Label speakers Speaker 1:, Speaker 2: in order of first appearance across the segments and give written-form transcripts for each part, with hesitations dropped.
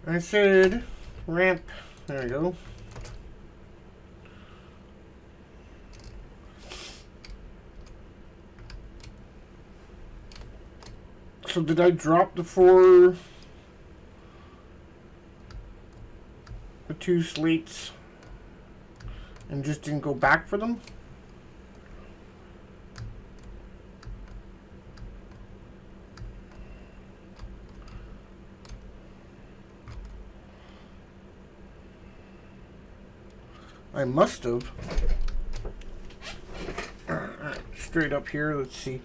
Speaker 1: I said ramp. There we go. So did I drop the two slates and just didn't go back for them? I must have. Alright, straight up here, let's see.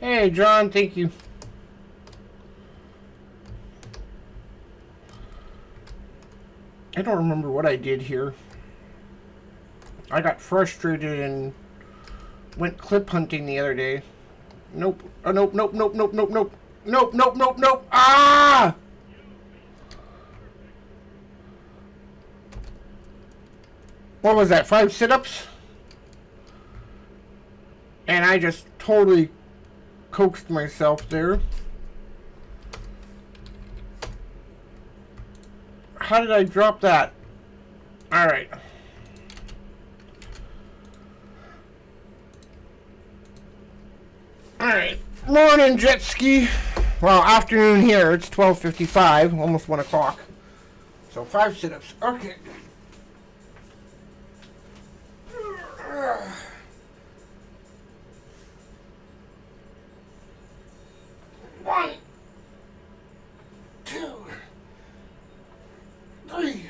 Speaker 1: Hey, John, thank you. I don't remember what I did here. I got frustrated and went clip hunting the other day. Nope. Nope, nope, nope, nope, nope, nope. Nope, nope, nope, nope. Ah! What was that, 5 sit-ups? And I just totally coaxed myself there. How did I drop that? Alright. Alright. Morning, jet ski. Well, afternoon here. It's 12:55, almost 1 o'clock. So 5 sit-ups. Okay. One, 2, 3,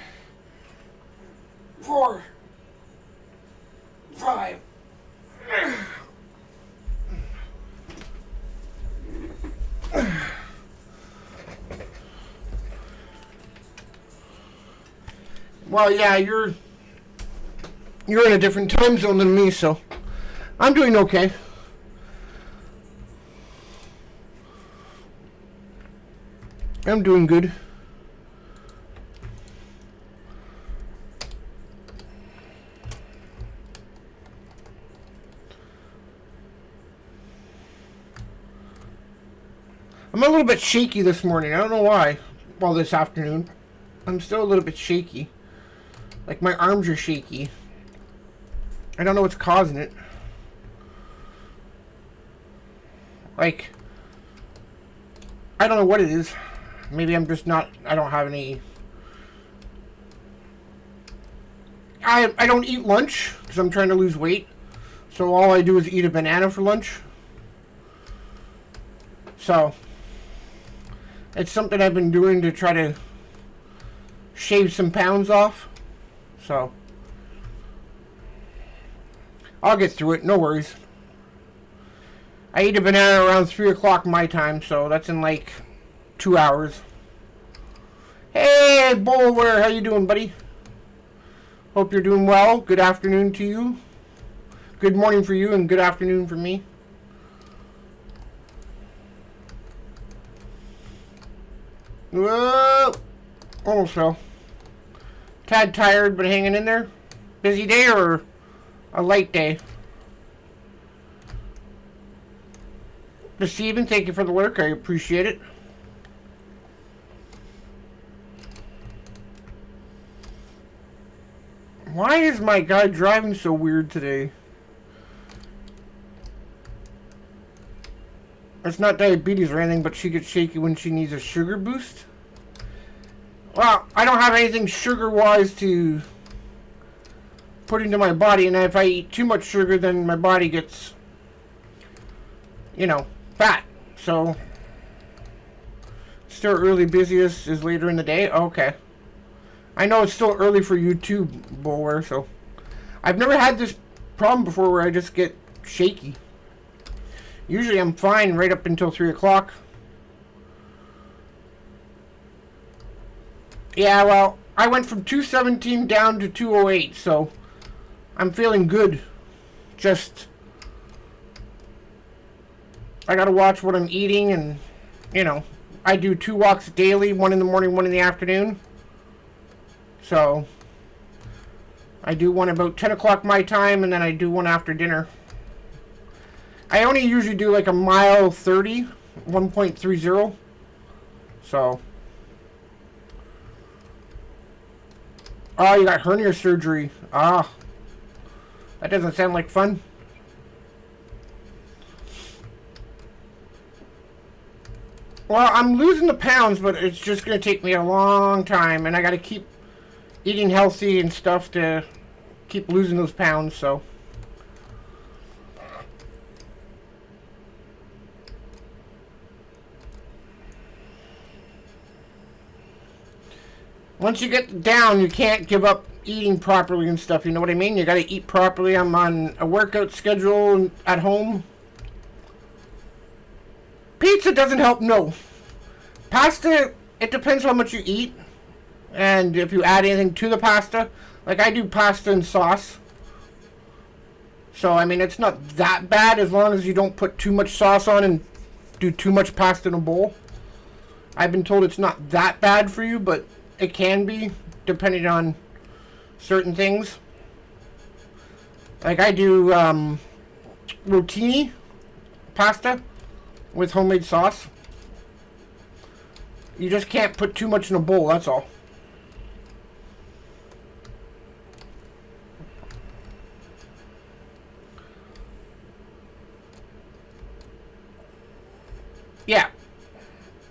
Speaker 1: 4, 5. Well, yeah, you're in a different time zone than me, so I'm doing okay. I'm doing good. I'm a little bit shaky this morning. I don't know why. Well, this afternoon. I'm still a little bit shaky. Like, my arms are shaky. I don't know what's causing it. Like, I don't know what it is. Maybe I'm just not, I don't have any, I don't eat lunch because I'm trying to lose weight. So all I do is eat a banana for lunch. So it's something I've been doing to try to shave some pounds off. So I'll get through it, no worries. I eat a banana around 3 o'clock my time, so that's in like 2 hours. Hey, Bulwer, how you doing, buddy? Hope you're doing well. Good afternoon to you. Good morning for you and good afternoon for me. Whoa! Almost fell. Tad tired, but hanging in there. Busy day or a light day? Steven, thank you for the work. I appreciate it. Why is my guy driving so weird today? It's not diabetes or anything, but she gets shaky when she needs a sugar boost. Well, I don't have anything sugar-wise to put into my body, and if I eat too much sugar, then my body gets, you know, fat. So still early, busiest is later in the day? Okay. I know it's still early for you too, Bowler, so. I've never had this problem before where I just get shaky. Usually I'm fine right up until 3 o'clock. Yeah, well, I went from 217 down to 208, so I'm feeling good. Just, I gotta watch what I'm eating, and, you know, I do 2 walks daily, 1 in the morning, 1 in the afternoon. So, I do one about 10 o'clock my time, and then I do one after dinner. I only usually do like a mile 30, 1.30. So, oh, you got hernia surgery. Ah, that doesn't sound like fun. Well, I'm losing the pounds, but it's just going to take me a long time, and I got to keep eating healthy and stuff to keep losing those pounds, so. Once you get down, you can't give up eating properly and stuff, you know what I mean? You got to eat properly. I'm on a workout schedule at home. Pizza doesn't help, no. Pasta, it depends how much you eat. And if you add anything to the pasta. Like I do pasta and sauce. So, I mean, it's not that bad as long as you don't put too much sauce on and do too much pasta in a bowl. I've been told it's not that bad for you, but it can be, depending on certain things. Like I do rotini pasta with homemade sauce. You just can't put too much in a bowl, that's all. Yeah.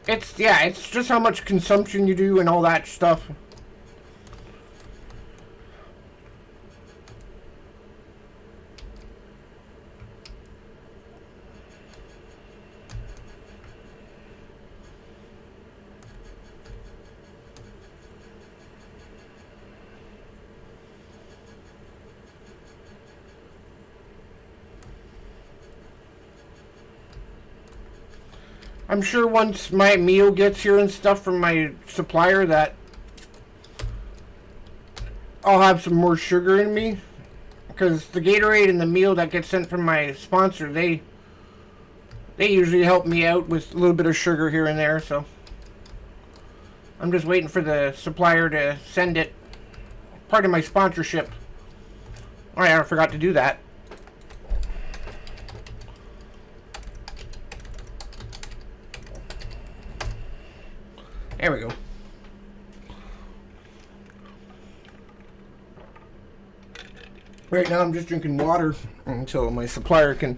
Speaker 1: It's just how much consumption you do and all that stuff. I'm sure once my meal gets here and stuff from my supplier that I'll have some more sugar in me. Because the Gatorade and the meal that gets sent from my sponsor, they usually help me out with a little bit of sugar here and there, so I'm just waiting for the supplier to send it. Part of my sponsorship. Oh yeah, I forgot to do that. There we go. Right now I'm just drinking water until my supplier can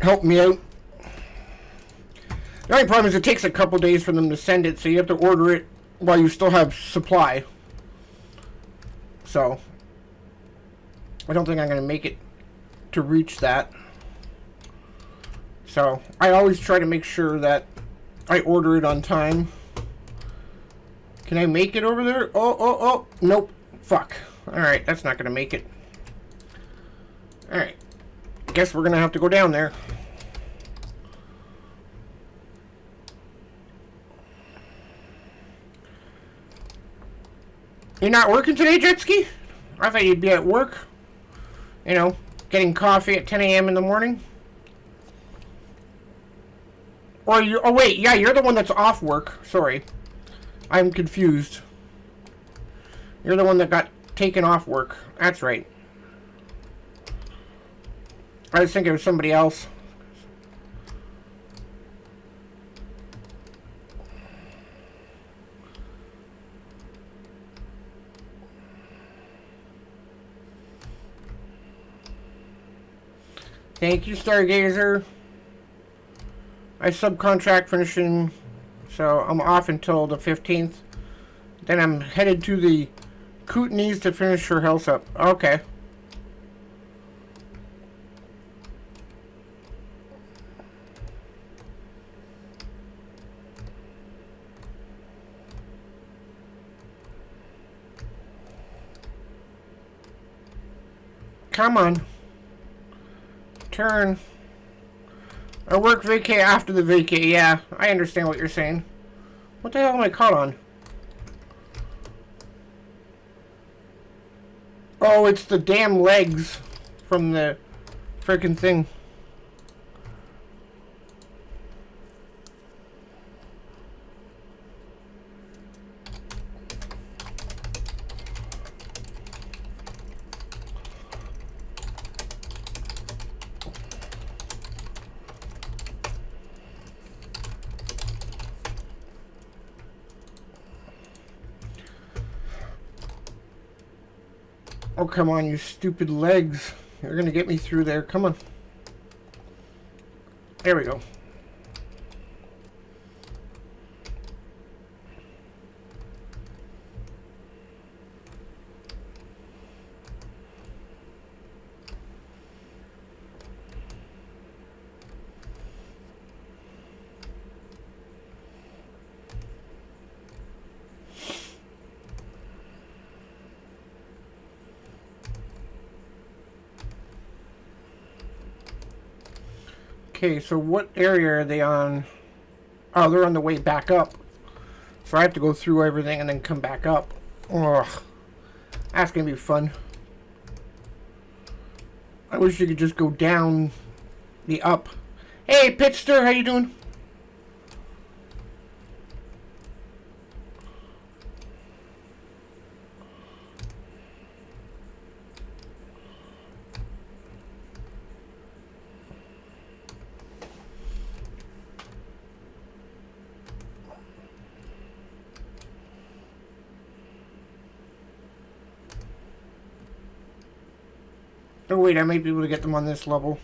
Speaker 1: help me out. The only problem is it takes a couple days for them to send it, so you have to order it while you still have supply. So, I don't think I'm going to make it to reach that. So, I always try to make sure that I order it on time. Can I make it over there? Oh, nope. Fuck. Alright, that's not going to make it. Alright. Guess we're going to have to go down there. You're not working today, Jetski? I thought you'd be at work. You know, getting coffee at 10 a.m. in the morning. Or you? Oh wait, yeah, you're the one that's off work. Sorry, I'm confused. You're the one that got taken off work. That's right. I was thinking it was somebody else. Thank you, Stargazer. I subcontract finishing, so I'm off until the 15th. Then I'm headed to the Kootenays to finish her house up. Okay. Come on. Turn. Or work vacay after the vacay. Yeah, I understand what you're saying. What the hell am I caught on? Oh, it's the damn legs from the frickin' thing. Oh, come on, you stupid legs. You're gonna get me through there. Come on. There we go. Okay, so what area are they on? Oh, they're on the way back up. So I have to go through everything and then come back up. Ugh. That's gonna be fun. I wish you could just go down the up. Hey, Pitster, how you doing? Oh wait, I might be able to get them on this level.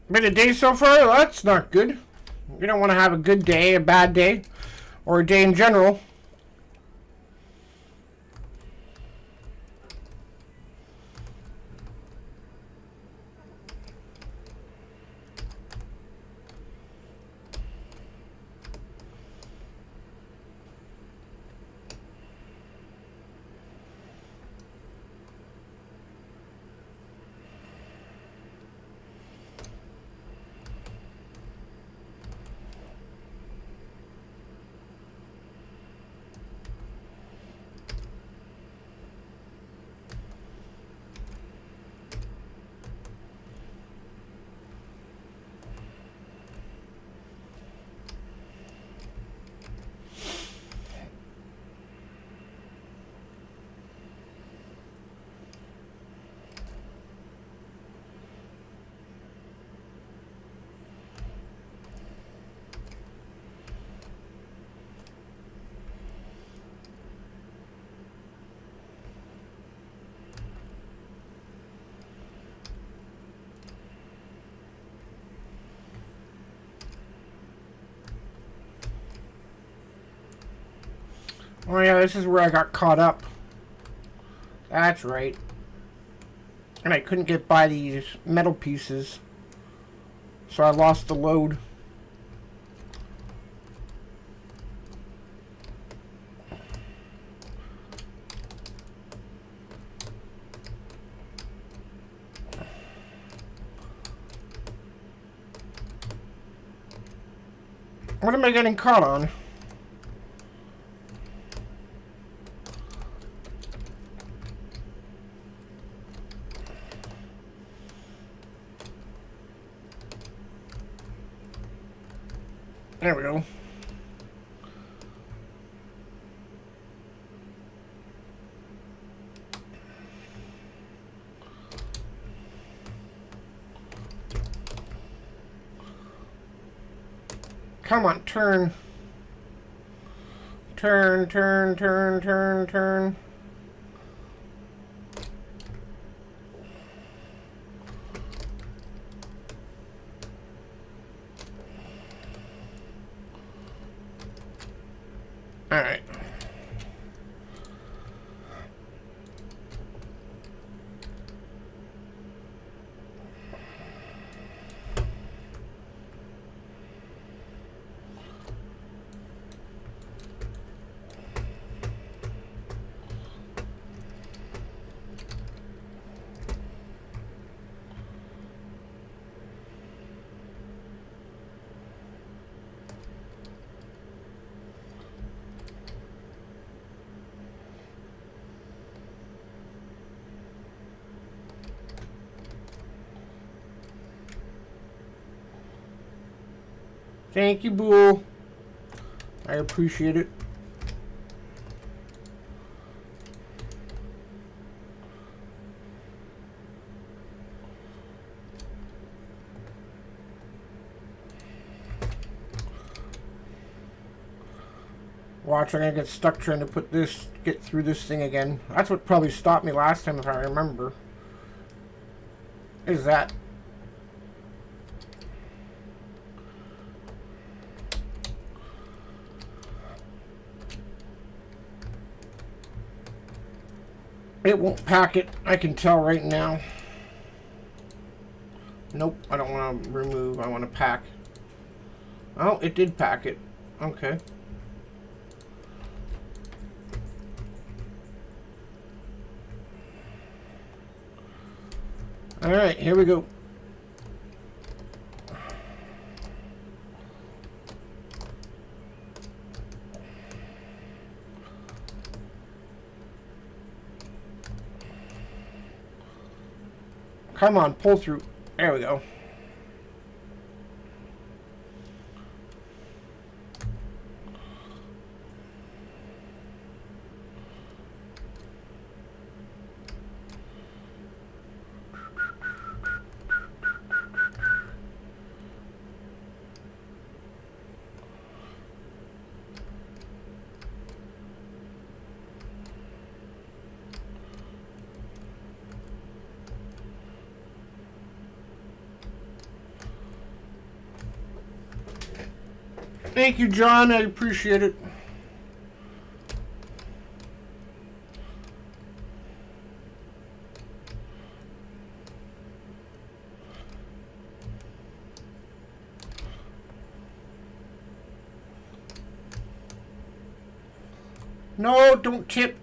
Speaker 1: Been a day so far? Well, that's not good. You don't want to have a good day, a bad day, or a day in general. Oh yeah, this is where I got caught up. That's right. And I couldn't get by these metal pieces. So I lost the load. What am I getting caught on? There we go. Come on, turn. Turn, turn, turn, turn, turn. Alright. Thank you, Boo. I appreciate it. Watch, I'm gonna get stuck trying to get through this thing again. That's what probably stopped me last time, if I remember. Is that? It won't pack it, I can tell right now. Nope, I don't want to remove, I want to pack. Oh, it did pack it. Okay. Alright, here we go. Come on, pull through. There we go. Thank you, John. I appreciate it. No, don't tip.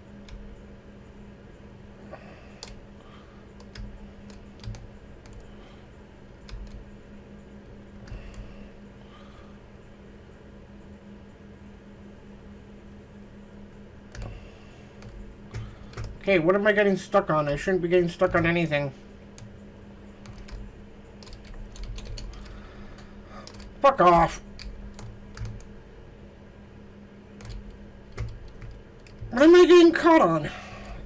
Speaker 1: Okay, what am I getting stuck on? I shouldn't be getting stuck on anything. Fuck off. What am I getting caught on?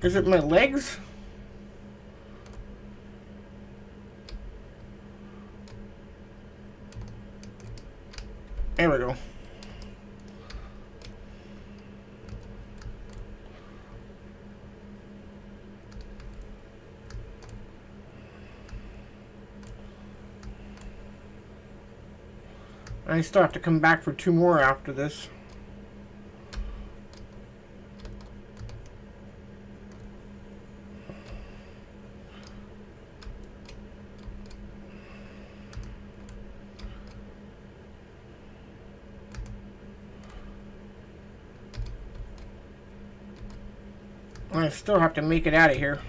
Speaker 1: Is it my legs? There we go. I still have to come back for 2 more after this. I still have to make it out of here.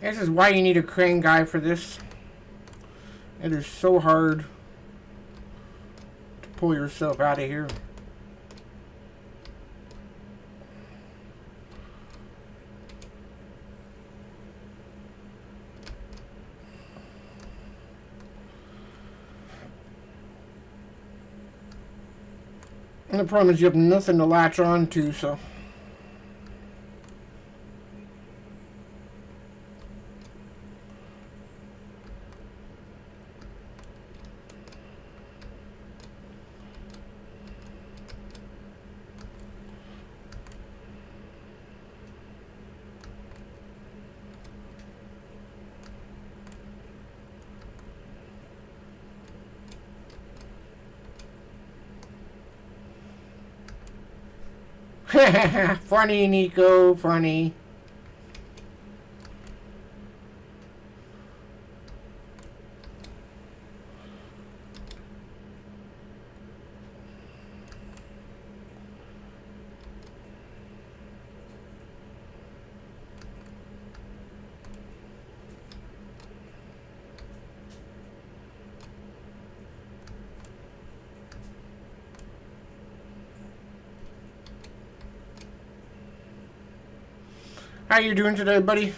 Speaker 1: This is why you need a crane guy for this. It is so hard to pull yourself out of here. And the problem is you have nothing to latch on to, so... Funny, Nico, funny. How you doing today, buddy?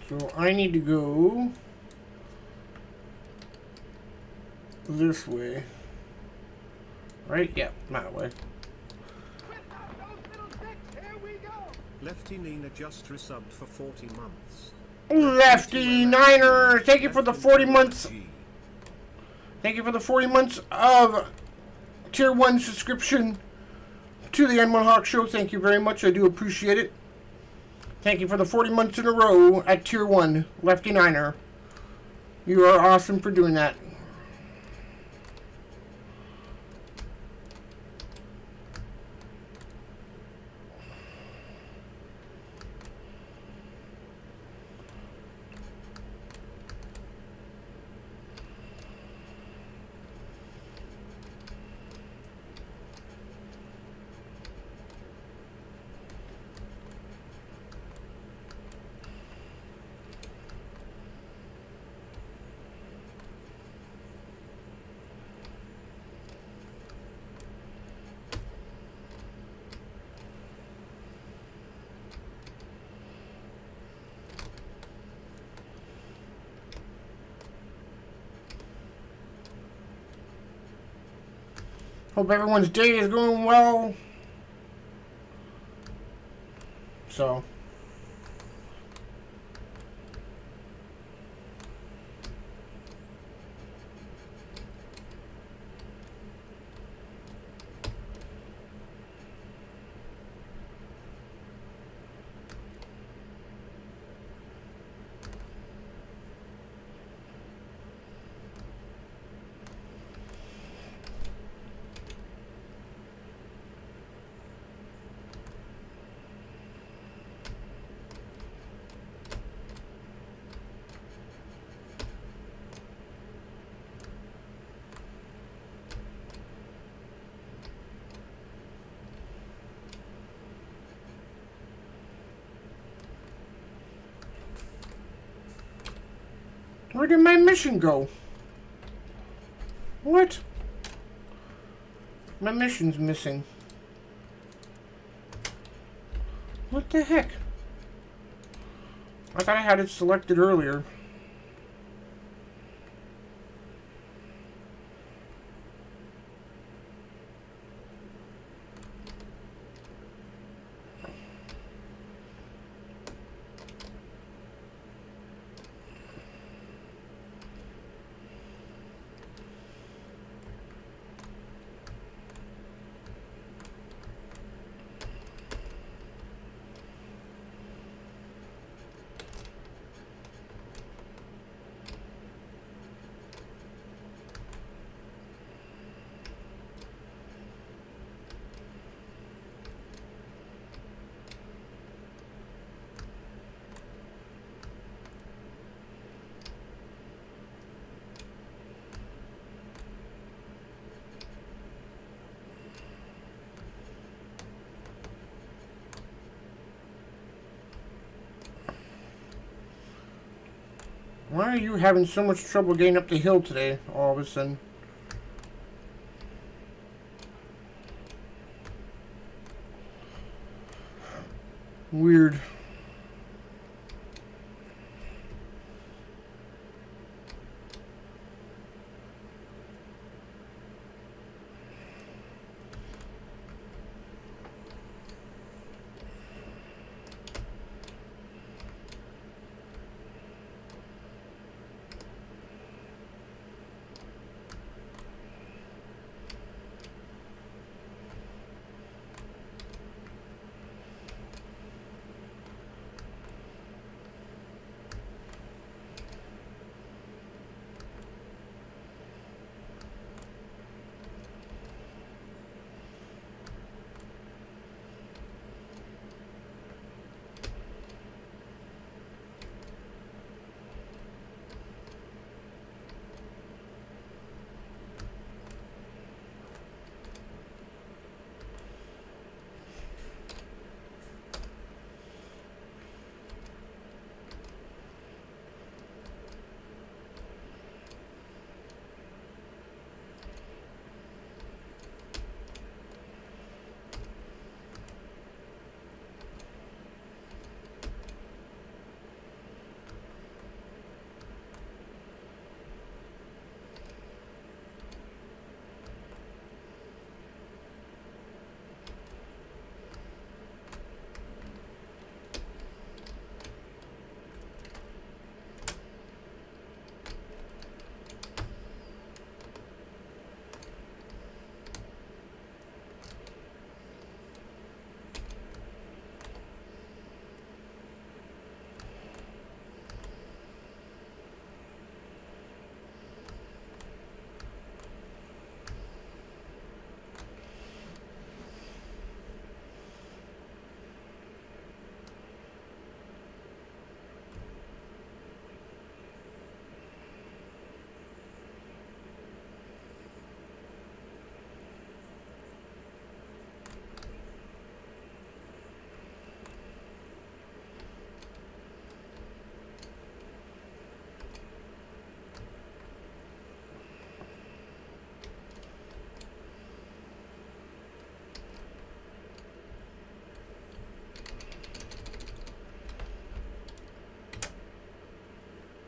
Speaker 1: So I need to go this way. Right? Yeah, that way.
Speaker 2: Lefty Nina just resubbed for 40 months.
Speaker 1: Lefty Niner, thank you for the 40 months. Thank you for the 40 months of Tier 1 subscription to the N1 Hawk Show. Thank you very much. I do appreciate it. Thank you for the 40 months in a row at Tier 1, Lefty Niner. You are awesome for doing that. Hope everyone's day is going well. So, where did my mission go? What? My mission's missing. What the heck? I thought I had it selected earlier. Why are you having so much trouble getting up the hill today, all of a sudden? Weird.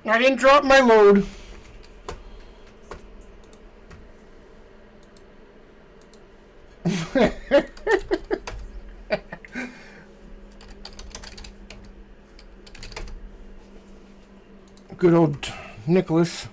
Speaker 1: I didn't drop my load. Good old Nicholas.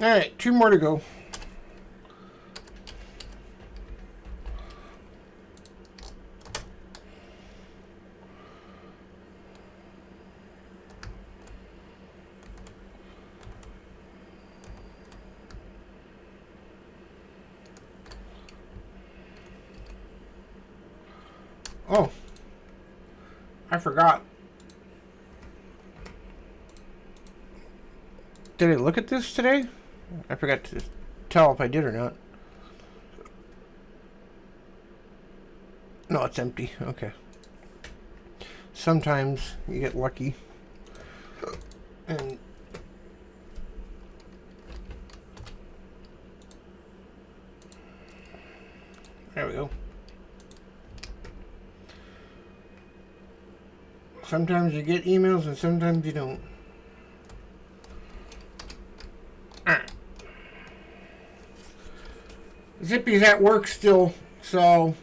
Speaker 1: Alright, 2 more to go. Oh, I forgot. Did I look at this today? I forgot to tell if I did or not. No, it's empty. Okay. Sometimes you get lucky. And there we go. Sometimes you get emails and sometimes you don't. Alright. Zippy's at work still, so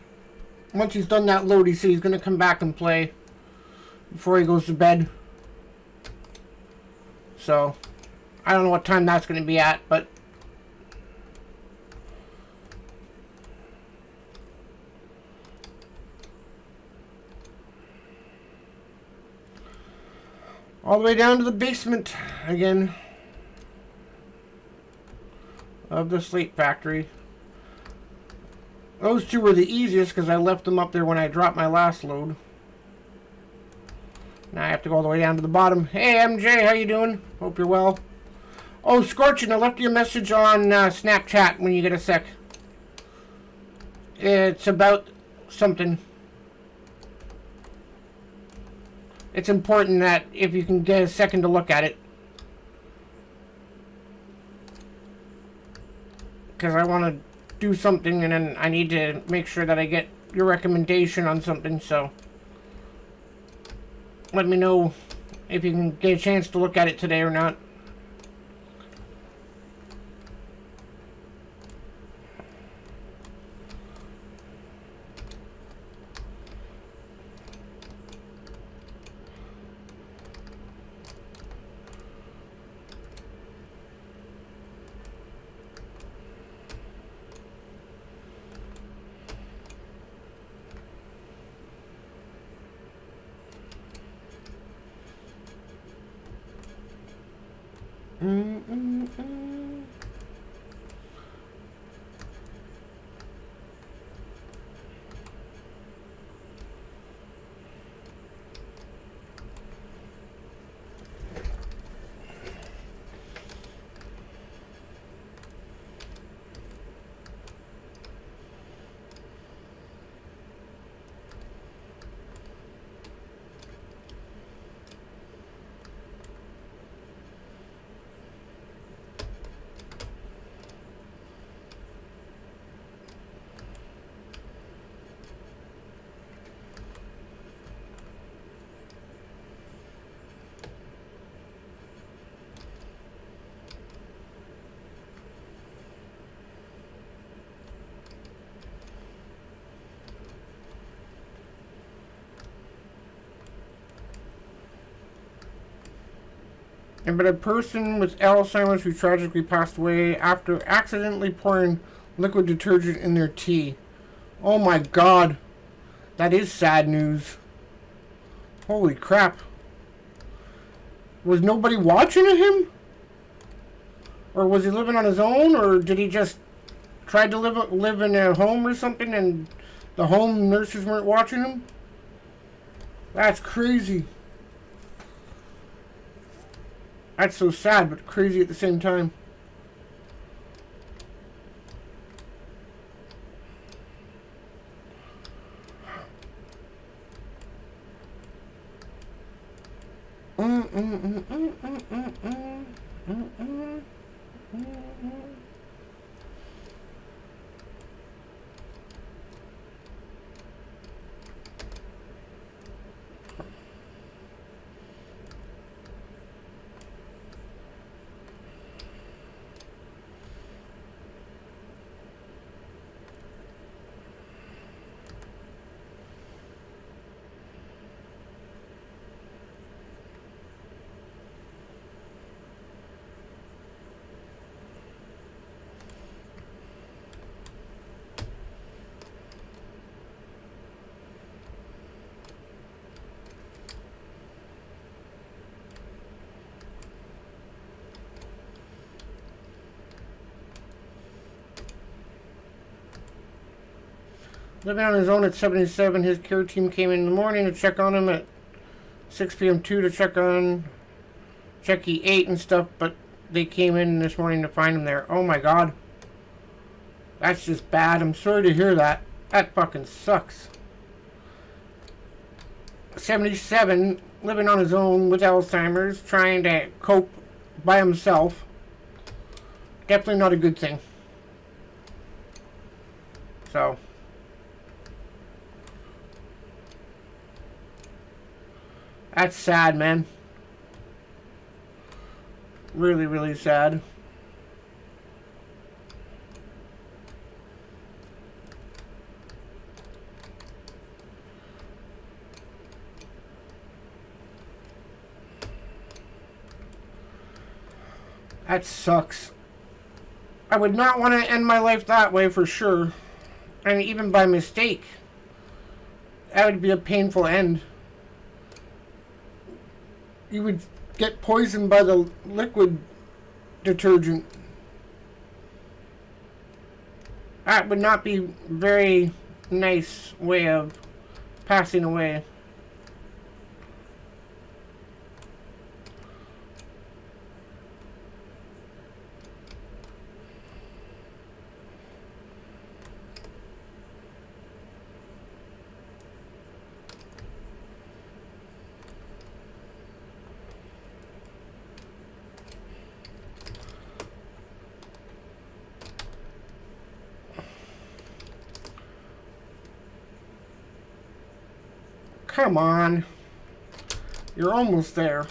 Speaker 1: once he's done that load, he said he's going to come back and play before he goes to bed. So, I don't know what time that's going to be at, but all the way down to the basement again of the slate factory. Those two were the easiest because I left them up there when I dropped my last load. Now I have to go all the way down to the bottom. Hey MJ, how you doing? Hope you're well. Oh, Scorchin, I left you a message on Snapchat when you get a sec. It's about something. It's important that if you can get a second to look at it. Because I want to do something and then I need to make sure that I get your recommendation on something, so let me know if you can get a chance to look at it today or not. But a person with Alzheimer's who tragically passed away after accidentally pouring liquid detergent in their tea. Oh my god. That is sad news. Holy crap. Was nobody watching him? Or was he living on his own? Or did he just try to live in a home or something and the home nurses weren't watching him? That's crazy. That's so sad, but crazy at the same time. Living on his own at 77, his care team came in the morning to check on him at 6 p.m. too, to check he ate and stuff, but they came in this morning to find him there. Oh my god. That's just bad. I'm sorry to hear that. That fucking sucks. 77, living on his own with Alzheimer's, trying to cope by himself. Definitely not a good thing. So... that's sad, man. Really, really sad. That sucks. I would not want to end my life that way for sure. And even by mistake. That would be a painful end. You would get poisoned by the liquid detergent. That would not be a very nice way of passing away. Come on. You're almost there.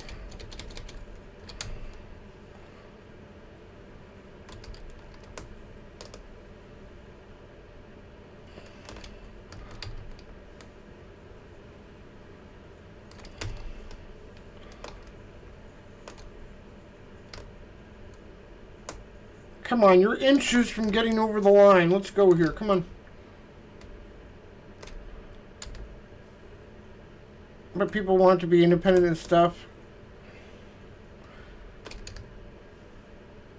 Speaker 1: Come on, you're inches from getting over the line. Let's go here. Come on. But people want to be independent and stuff.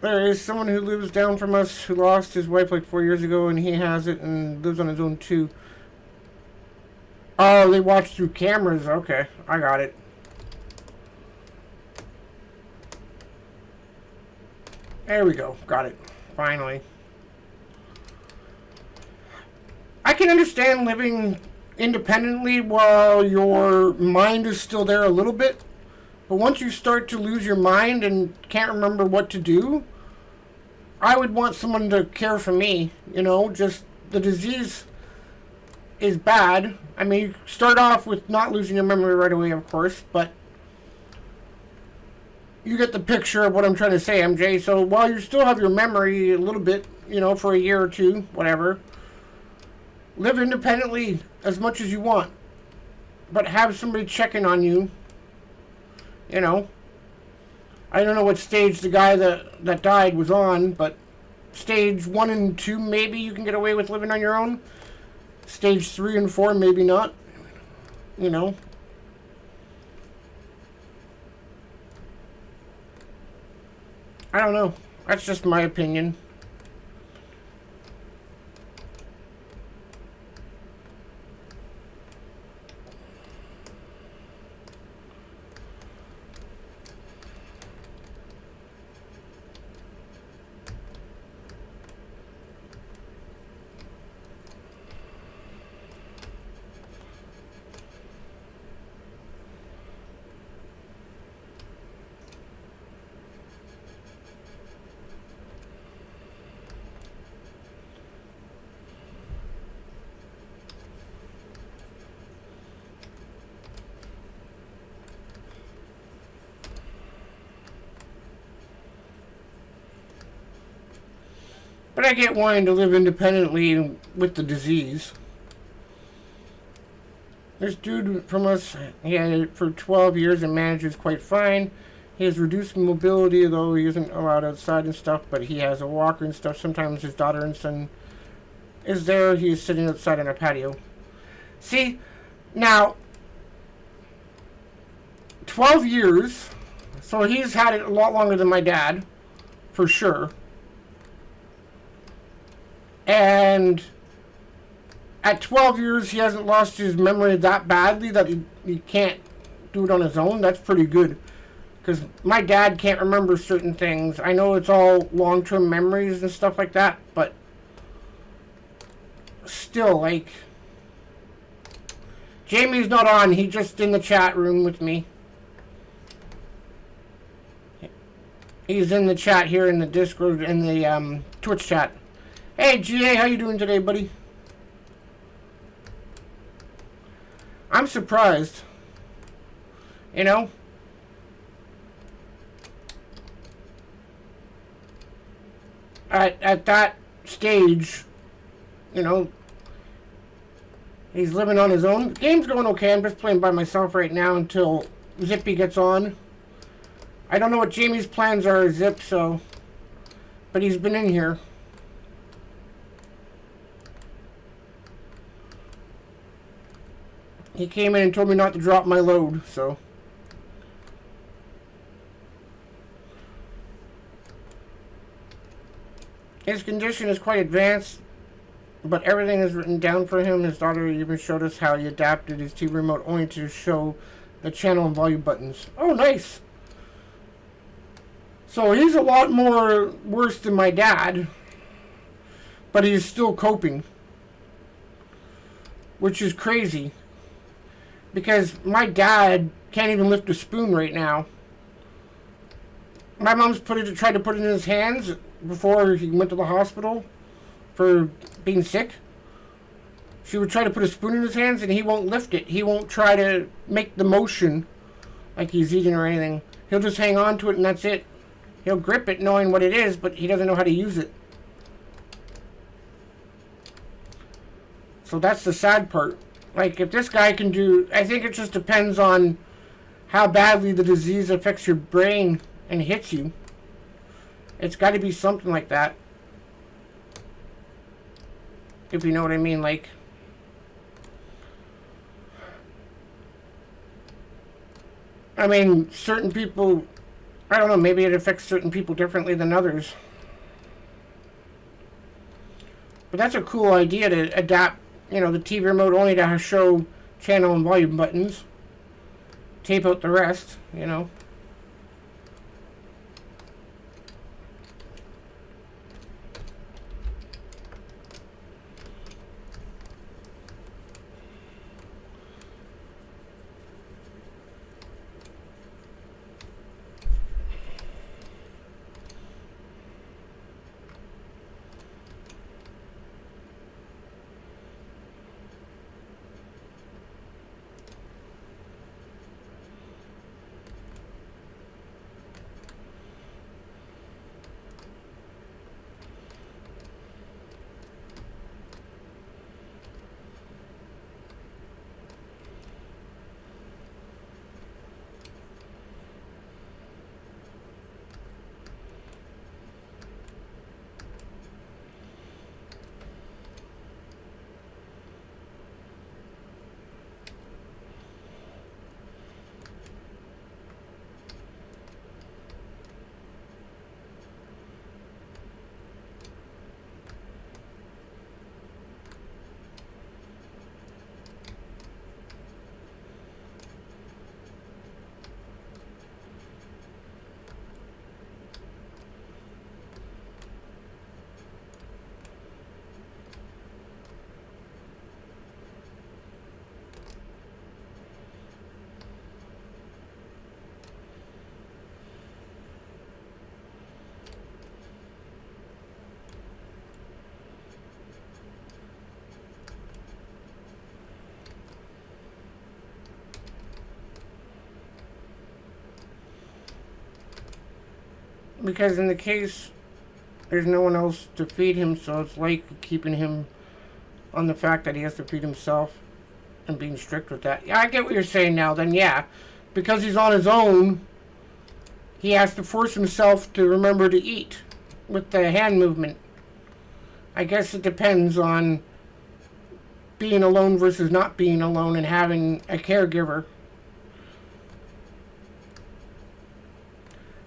Speaker 1: There is someone who lives down from us who lost his wife like 4 years ago, and he has it and lives on his own too. Oh, they watch through cameras. Okay, I got it. There we go. Got it. Finally. I can understand living independently while your mind is still there a little bit. But once you start to lose your mind and can't remember what to do, I would want someone to care for me. You know, just the disease is bad. I mean, you start off with not losing your memory right away, of course, but you get the picture of what I'm trying to say, MJ. So while you still have your memory a little bit, you know, for a year or two, whatever, live independently as much as you want, but have somebody checking on you. You know, I don't know what stage the guy that died was on, but stage 1 and 2, maybe you can get away with living on your own. Stage 3 and 4, maybe not. You know. I don't know. That's just my opinion. But I get wanting to live independently with the disease. This dude from us, he had it for 12 years and manages quite fine. He has reduced mobility, though he isn't allowed outside and stuff, but he has a walker and stuff. Sometimes his daughter and son is there. He is sitting outside on a patio. See, now, 12 years, so he's had it a lot longer than my dad, for sure. And at 12 years, he hasn't lost his memory that badly that he can't do it on his own. That's pretty good. Because my dad can't remember certain things. I know it's all long-term memories and stuff like that, but still, like, Jamie's not on. He's just in the chat room with me. He's in the chat here in the Discord, in the Twitch chat. Hey, GA, how you doing today, buddy? I'm surprised. You know? At that stage, you know, he's living on his own. The game's going okay. I'm just playing by myself right now until Zippy gets on. I don't know what Jamie's plans are, Zip, so... But he's been in here. He came in and told me not to drop my load, so... His condition is quite advanced, but everything is written down for him. His daughter even showed us how he adapted his TV remote only to show the channel and volume buttons. Oh, nice! So he's a lot more worse than my dad, but he's still coping, which is crazy. Because my dad can't even lift a spoon right now. My mom's tried to put it in his hands before he went to the hospital for being sick. She would try to put a spoon in his hands and he won't lift it. He won't try to make the motion like he's eating or anything. He'll just hang on to it and that's it. He'll grip it knowing what it is, but he doesn't know how to use it. So that's the sad part. Like, if this guy can do... I think it just depends on how badly the disease affects your brain and hits you. It's got to be something like that. If you know what I mean, like... I mean, certain people... I don't know, maybe it affects certain people differently than others. But that's a cool idea to adapt, you know, the TV remote only to show channel and volume buttons. Tape out the rest, you know. Because in the case there's no one else to feed him, so it's like keeping him on the fact that he has to feed himself and being strict with that. Yeah, I get what you're saying now. Then yeah, because he's on his own, he has to force himself to remember to eat with the hand movement. I guess it depends on being alone versus not being alone and having a caregiver.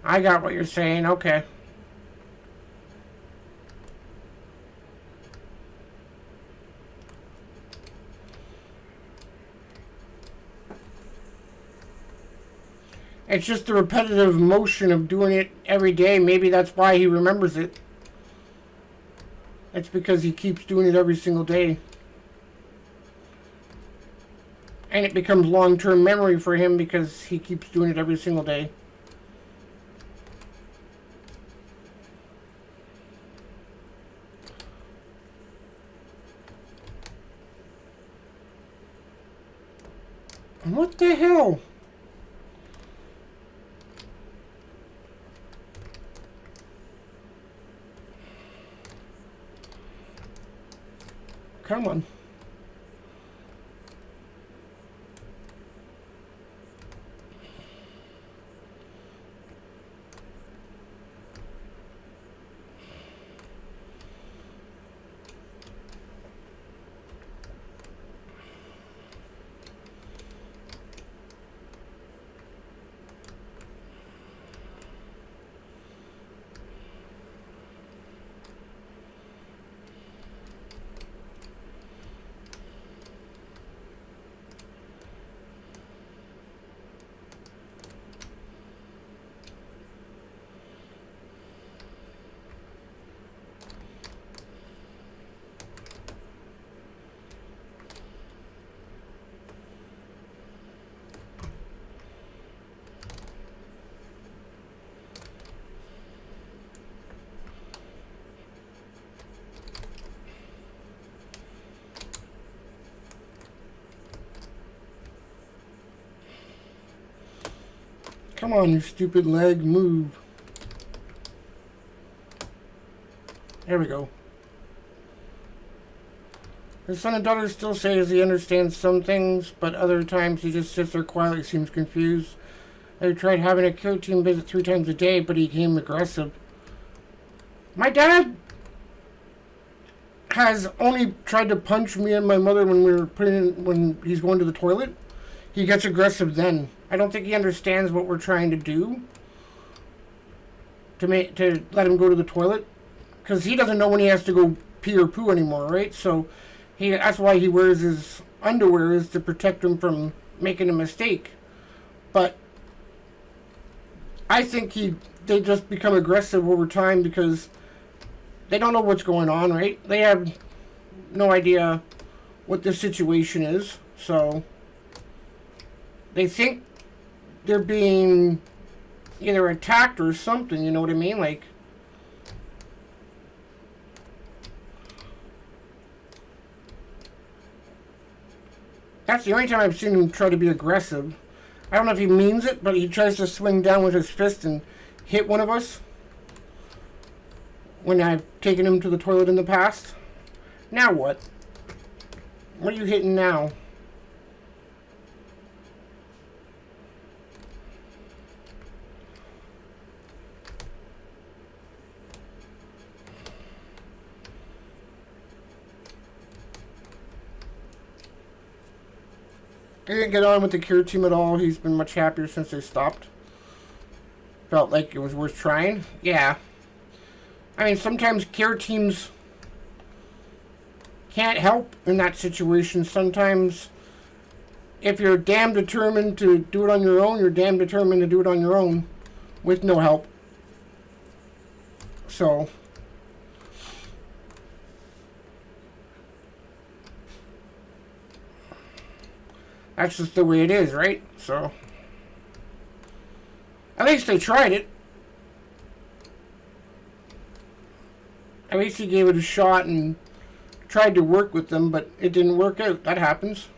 Speaker 1: I got what you're saying. Okay. It's just the repetitive motion of doing it every day. Maybe that's why he remembers it. It's because he keeps doing it every single day. And it becomes long-term memory for him because he keeps doing it every single day. What the hell? Come on. Come on, you stupid leg, move. There we go. His son and daughter still says he understands some things, but other times he just sits there quietly, seems confused. I tried having a care team visit 3 times a day, but he became aggressive. My dad has only tried to punch me and my mother when he's going to the toilet. He gets aggressive then. I don't think he understands what we're trying to do to let him go to the toilet, because he doesn't know when he has to go pee or poo anymore, right? So that's why he wears his underwear, is to protect him from making a mistake. But I think they just become aggressive over time because they don't know what's going on, right? They have no idea what the situation is, so they think they're being either attacked or something, you know what I mean? Like, that's the only time I've seen him try to be aggressive. I don't know if he means it, but he tries to swing down with his fist and hit one of us when I've taken him to the toilet in the past. Now what? What are you hitting now? He didn't get on with the cure team at all. He's been much happier since they stopped. Felt like it was worth trying. Yeah. I mean, sometimes care teams can't help in that situation. Sometimes, if you're damn determined to do it on your own, you're damn determined to do it on your own with no help. So, that's just the way it is, right? So, at least they tried it. At least he gave it a shot and tried to work with them, but it didn't work out. That happens.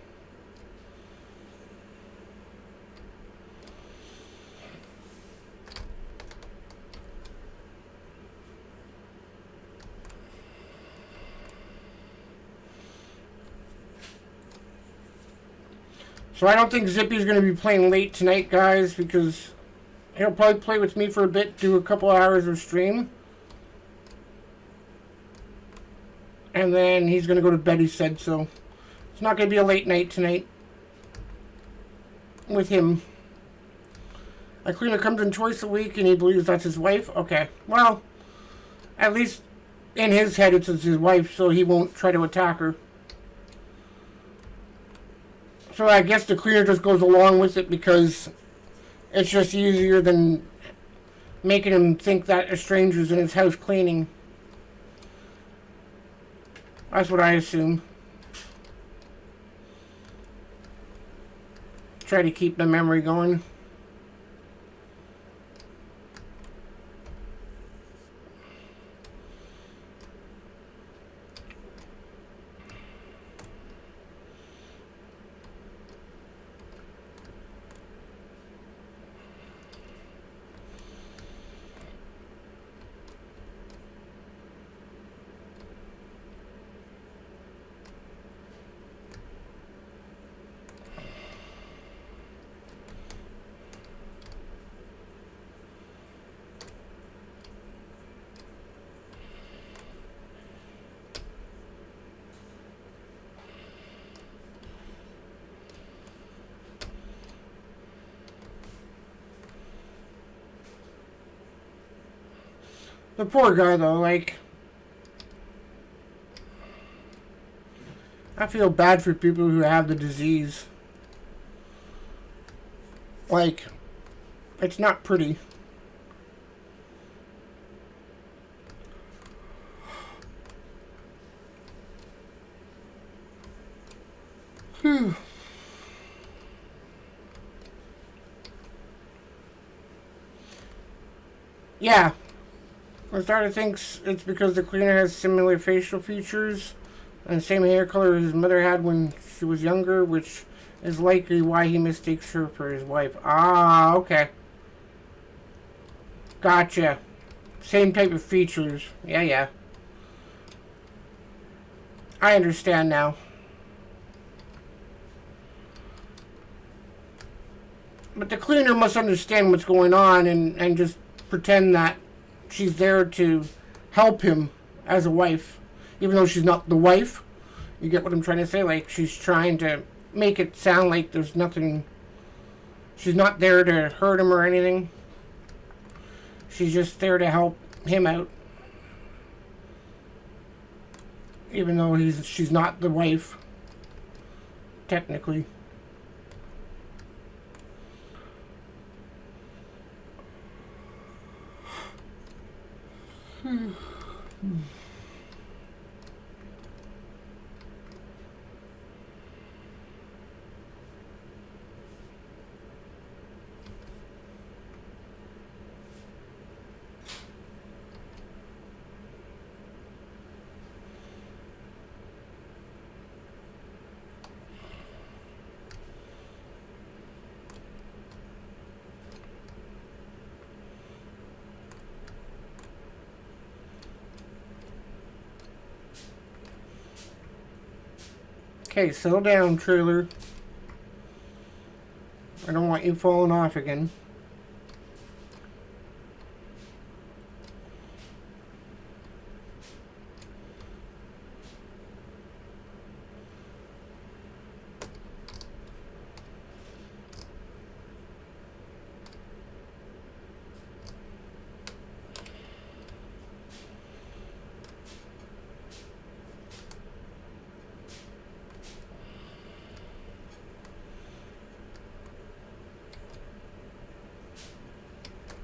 Speaker 1: So I don't think Zippy's going to be playing late tonight, guys, because he'll probably play with me for a bit, do a couple hours of stream. And then he's going to go to bed, he said, so it's not going to be a late night tonight with him. A cleaner comes in twice a week and he believes that's his wife. Okay, well, at least in his head it's his wife, so he won't try to attack her. So I guess the cleaner just goes along with it because it's just easier than making him think that a stranger's in his house cleaning. That's what I assume. Try to keep the memory going. The poor guy, though, like, I feel bad for people who have the disease. Like, it's not pretty. Whew. Yeah. My starter thinks it's because the cleaner has similar facial features and the same hair color his mother had when she was younger, which is likely why he mistakes her for his wife. Ah, okay. Gotcha. Same type of features. Yeah. I understand now. But the cleaner must understand what's going on and just pretend that she's there to help him as a wife, even though she's not the wife. You get what I'm trying to say? Like, she's trying to make it sound like there's nothing. She's not there to hurt him or anything. She's just there to help him out, even though she's not the wife, technically. Okay, settle down, trailer. I don't want you falling off again.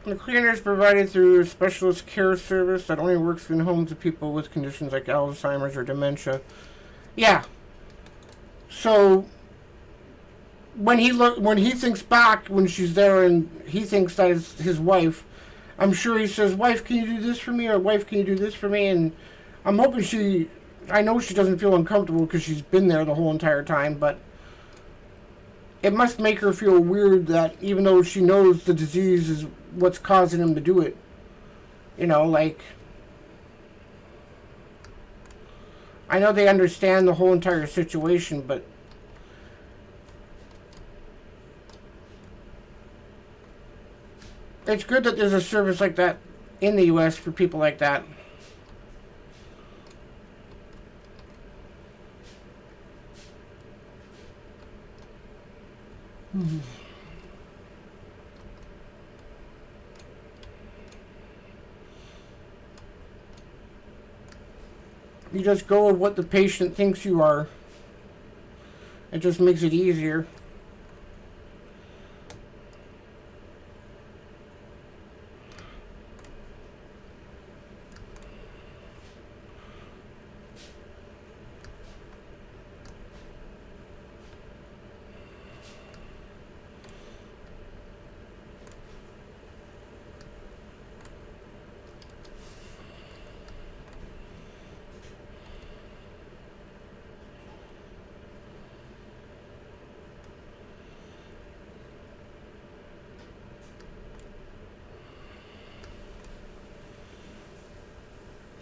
Speaker 1: The cleaner is provided through a specialist care service that only works in homes of people with conditions like Alzheimer's or dementia. Yeah. So when he thinks back when she's there and he thinks that is his wife, I'm sure he says, "Wife, can you do this for me?" or "Wife, can you do this for me?" And I'm hoping I know she doesn't feel uncomfortable because she's been there the whole entire time, but it must make her feel weird that even though she knows the disease is what's causing him to do it, like, I know they understand the whole entire situation, but It's good that there's a service like that in the U.S. for people like that. You just go with what the patient thinks you are. It just makes it easier.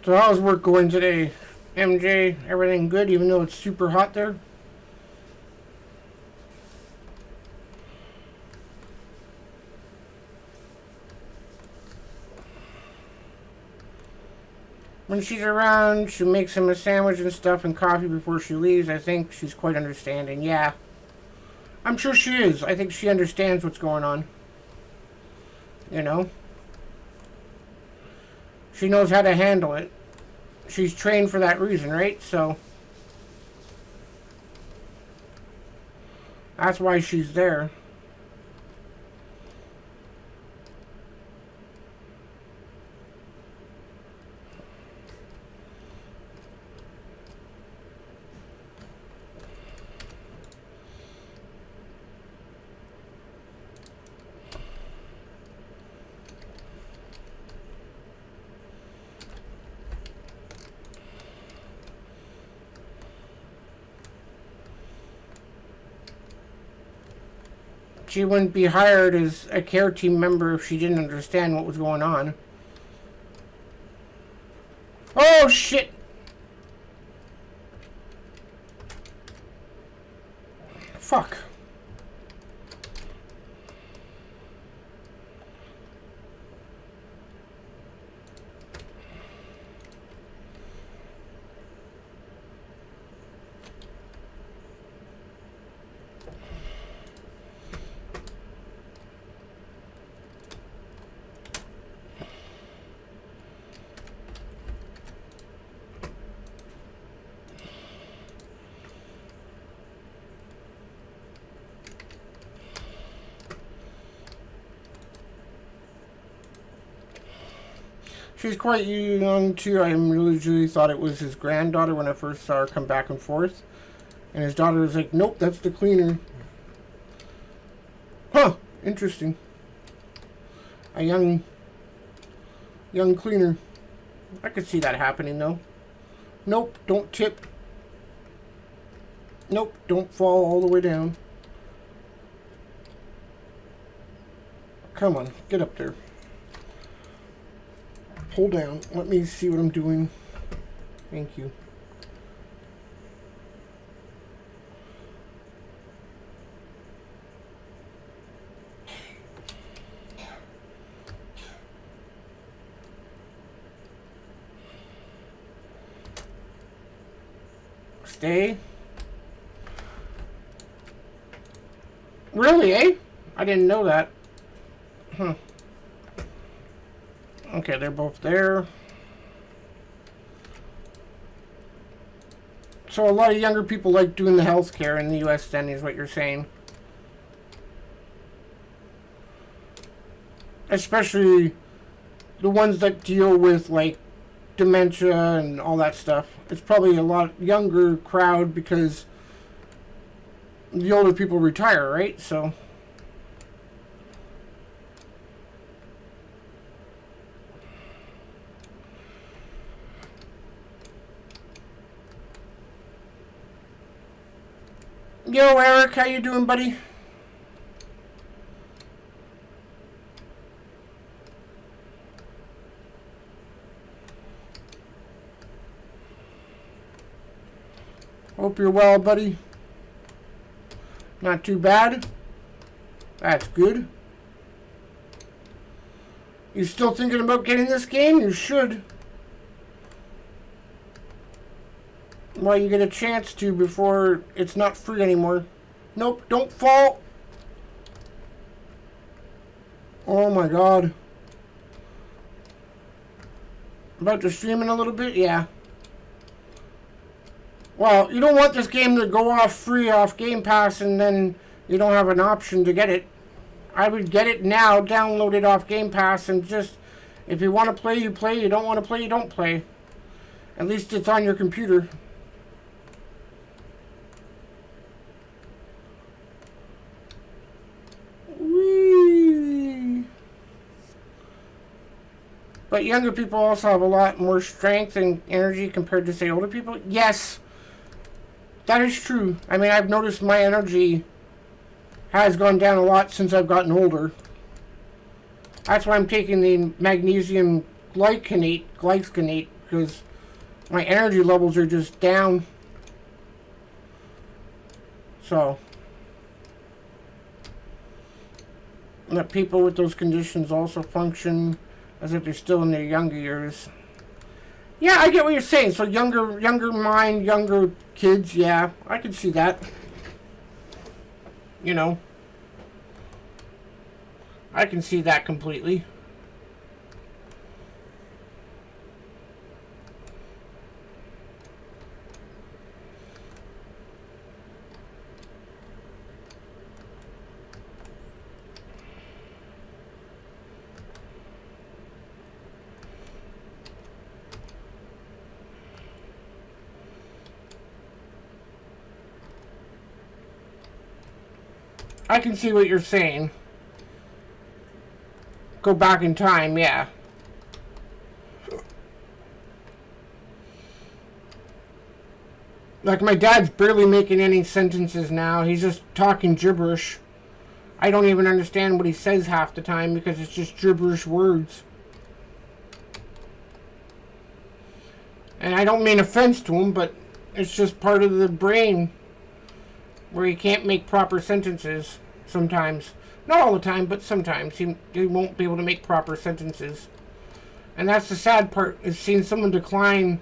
Speaker 1: So how's work going today? MJ, everything good even though it's super hot there? When she's around, she makes him a sandwich and stuff and coffee before she leaves. I think she's quite understanding. Yeah. I'm sure she is. I think she understands what's going on. You know? She knows how to handle it. She's trained for that reason, right? So that's why she's there. She wouldn't be hired as a care team member if she didn't understand what was going on. Oh, shit! Fuck. She's quite young too. I really thought it was his granddaughter when I first saw her come back and forth. And his daughter was like, nope, that's the cleaner. Huh, interesting. A young cleaner. I could see that happening though. Nope, don't tip. Nope, don't fall all the way down. Come on, get up there. Pull down. Let me see what I'm doing. Thank you. Stay. Really, eh? I didn't know that. Huh. Okay, they're both there. So a lot of younger people like doing the healthcare in the U.S. then, is what you're saying. Especially the ones that deal with, like, dementia and all that stuff. It's probably a lot younger crowd because the older people retire, right? So... Yo, Eric, how you doing, buddy? Hope you're well, buddy. Not too bad. That's good. You still thinking about getting this game? You should. While you get a chance to before it's not free anymore. Nope, don't fall. Oh my god. About to stream in a little bit? Yeah. Well, you don't want this game to go off free off Game Pass and then you don't have an option to get it. I would get it now, download it off Game Pass, and just, if you want to play, you play. You don't want to play, you don't play. At least it's on your computer. Whee! But younger people also have a lot more strength and energy compared to, say, older people. Yes, that is true. I mean, I've noticed my energy has gone down a lot since I've gotten older. That's why I'm taking the magnesium glycinate, because my energy levels are just down. So, that people with those conditions also function as if they're still in their younger years. Yeah, I get what you're saying. So younger mind, younger kids. Yeah, I can see that. You know, I can see that completely. I can see what you're saying. Go back in time, yeah. Like, my dad's barely making any sentences now. He's just talking gibberish. I don't even understand what he says half the time because it's just gibberish words. And I don't mean offense to him, but it's just part of the brain where he can't make proper sentences sometimes. Not all the time, but sometimes he won't be able to make proper sentences. And that's the sad part, is seeing someone decline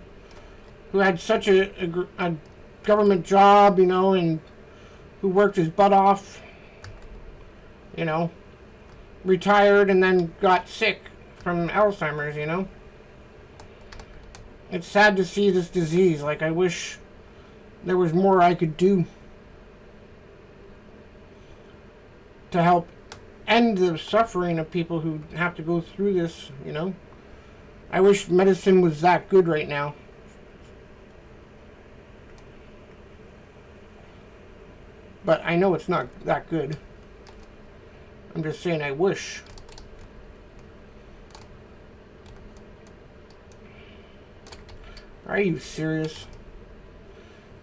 Speaker 1: who had such a government job, you know, and who worked his butt off, you know, retired and then got sick from Alzheimer's, you know. It's sad to see this disease. Like, I wish there was more I could do to help end the suffering of people who have to go through this, you know. I wish medicine was that good right now. But I know it's not that good. I'm just saying I wish. Are you serious?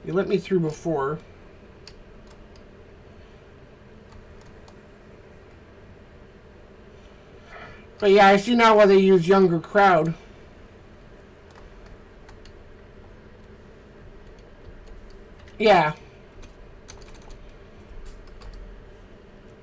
Speaker 1: You let me through before. But yeah, I see now why they use younger crowd. Yeah.